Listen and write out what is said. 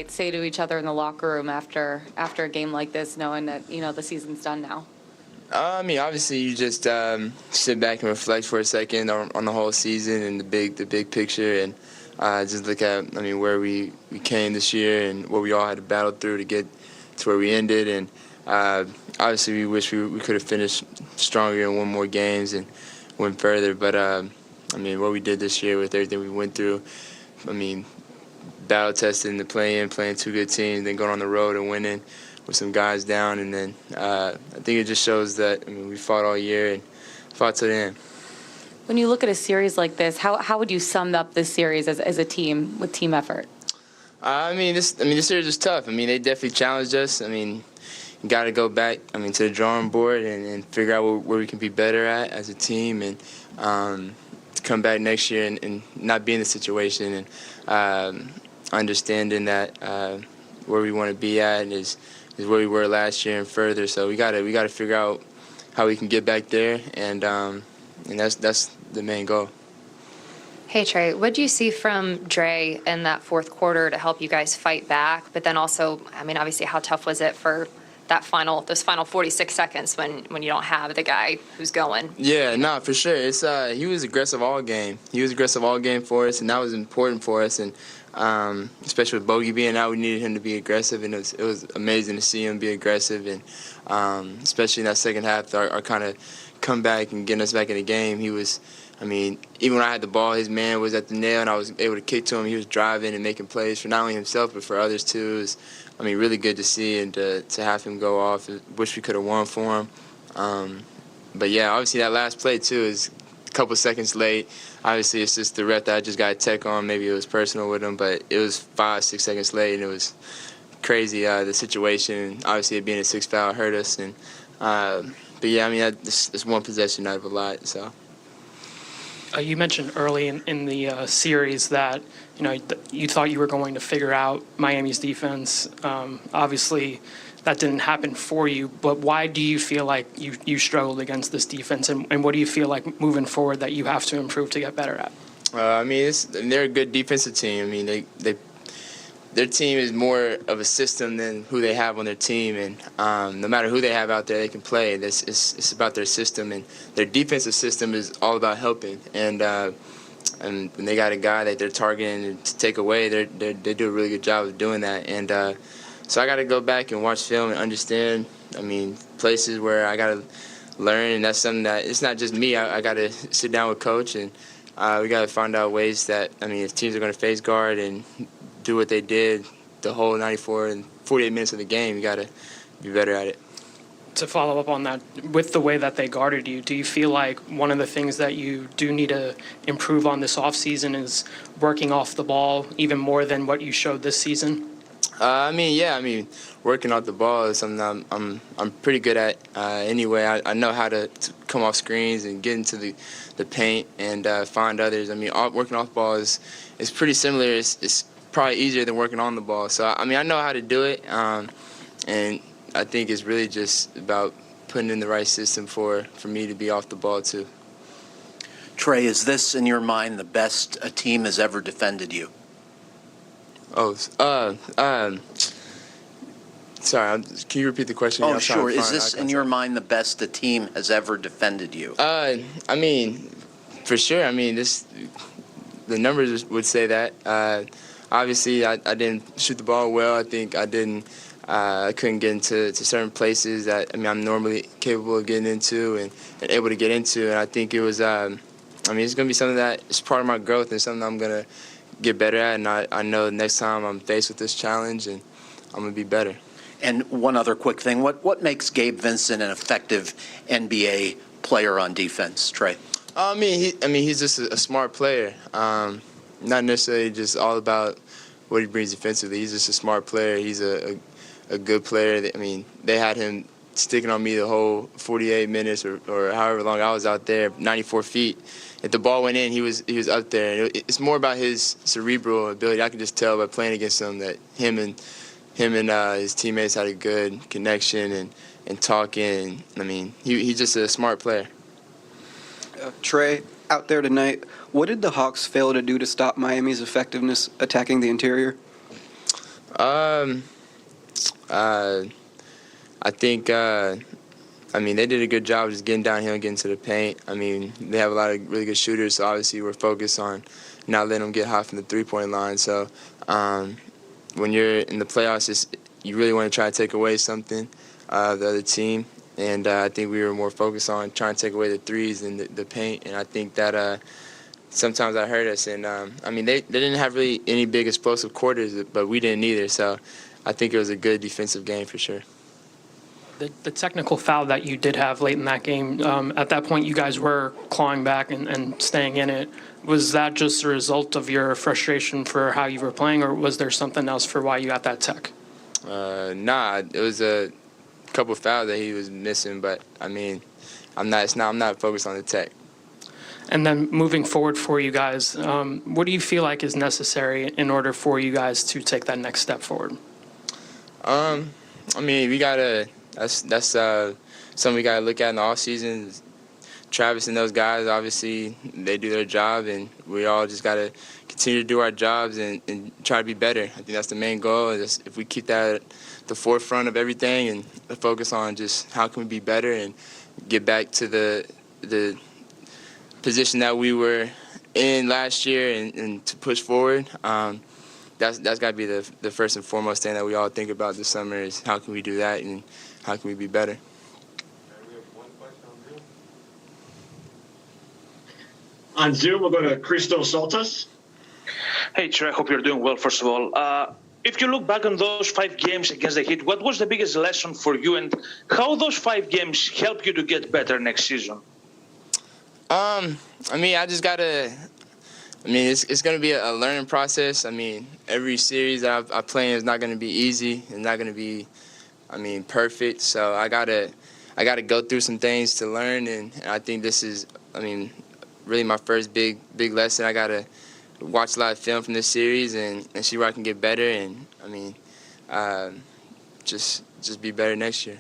say to each other in the locker room after a game like this, knowing that the season's done now? Obviously, you just sit back and reflect for a second on the whole season and the big picture, and just look at where we came this year and what we all had to battle through to get to where we ended. And obviously, we wish we could have finished stronger and won more games and went further. But what we did this year with everything we went through, battle testing the play-in, playing two good teams, then going on the road and winning with some guys down, and then I think it just shows that we fought all year and fought to the end. When you look at a series like this, how would you sum up this series as a team with team effort? This series was tough. They definitely challenged us. You got to go back to the drawing board and figure out where we can be better at as a team, and to come back next year and not be in the situation, and understanding that where we want to be at is where we were last year and further. So we got to figure out how we can get back there, and that's the main goal. Hey, Trae, what do you see from Dre in that fourth quarter to help you guys fight back? But then also, obviously, how tough was it for those final 46 seconds when you don't have the guy who's going? Yeah, no, for sure. It's he was aggressive all game. He was aggressive all game for us, and that was important for us. And especially with Bogey being out, we needed him to be aggressive, and it was amazing to see him be aggressive. And especially in that second half, our kind of comeback and getting us back in the game, he was. Even when I had the ball, his man was at the nail, and I was able to kick to him. He was driving and making plays for not only himself but for others too. It was, really good to see and to have him go off. I wish we could have won for him. But yeah, obviously that last play too is a couple seconds late. Obviously it's just the ref that I just got a tech on. Maybe it was personal with him, but it was 5-6 seconds late, and it was crazy the situation. Obviously it being a 6th foul hurt us, and but yeah, it's one possession out of a lot. So. You mentioned early in the series that you thought you were going to figure out Miami's defense. Obviously, that didn't happen for you. But why do you feel like you struggled against this defense, and what do you feel like moving forward that you have to improve to get better at? They're a good defensive team. Their team is more of a system than who they have on their team, and no matter who they have out there, they can play. It's about their system, and their defensive system is all about helping. And when they got a guy that they're targeting to take away, they do a really good job of doing that. And so I got to go back and watch film and understand. Places where I got to learn, and that's something that it's not just me. I got to sit down with coach, and we got to find out ways that if teams are going to face guard and do what they did the whole 94 and 48 minutes of the game, you got to be better at it. To follow up on that, with the way that they guarded you, do you feel like one of the things that you do need to improve on this offseason is working off the ball even more than what you showed this season? Working off the ball is something I'm pretty good at anyway. I know how to come off screens and get into the paint and find others. Working off the ball is pretty similar. It's probably easier than working on the ball. So, I know how to do it, and I think it's really just about putting in the right system for me to be off the ball, too. Trae, is this, in your mind, the best a team has ever defended you? Sorry, can you repeat the question? Oh, sure. Is this, in your mind, the best a team has ever defended you? For sure. The numbers would say that. Obviously, I didn't shoot the ball well. I think I couldn't get into certain places that I'm normally capable of getting into and able to get into. And I think it was, it's going to be something that is part of my growth and something I'm going to get better at. And I know next time I'm faced with this challenge, and I'm going to be better. And one other quick thing, what makes Gabe Vincent an effective NBA player on defense, Trae? He's just a smart player. Not necessarily just all about what he brings defensively. He's just a smart player. He's a good player. They had him sticking on me the whole 48 minutes or however long I was out there, 94 feet. If the ball went in, he was up there. And it's more about his cerebral ability. I can just tell by playing against him that him and his teammates had a good connection and talking. He's just a smart player. Trae, out there tonight, what did the Hawks fail to do to stop Miami's effectiveness attacking the interior? I think, they did a good job just getting downhill and getting to the paint. They have a lot of really good shooters, so obviously we're focused on not letting them get hot from the three-point line. So when you're in the playoffs, you really want to try to take away something the other team. And I think we were more focused on trying to take away the threes and the paint. And I think that sometimes that hurt us. And, they didn't have really any big explosive quarters, but we didn't either. So I think it was a good defensive game for sure. The technical foul that you did have late in that game, at that point you guys were clawing back and staying in it. Was that just a result of your frustration for how you were playing, or was there something else for why you got that tech? Nah, it was a couple fouls that he was missing, but I'm not focused on the tech. And then moving forward for you guys, what do you feel like is necessary in order for you guys to take that next step forward? We gotta. That's something we gotta look at in the off season. Travis and those guys, obviously, they do their job, and we all just gotta continue to do our jobs and try to be better. I think that's the main goal. Is if we keep that at the forefront of everything and focus on just how can we be better and get back to the position that we were in last year and to push forward. That's got to be the first and foremost thing that we all think about this summer is how can we do that and how can we be better. On Zoom, we'll go to Christo Soltas. Hey, Trae, hope you're doing well, first of all. If you look back on those 5 games against the Heat, what was the biggest lesson for you, and how those 5 games help you to get better next season? I just got to – it's going to be a learning process. Every series that I play in is not going to be easy and not going to be, perfect. So I got to go through some things to learn, and I think this is, really my first big lesson. I got to watch a lot of film from this series and see where I can get better and, just be better next year.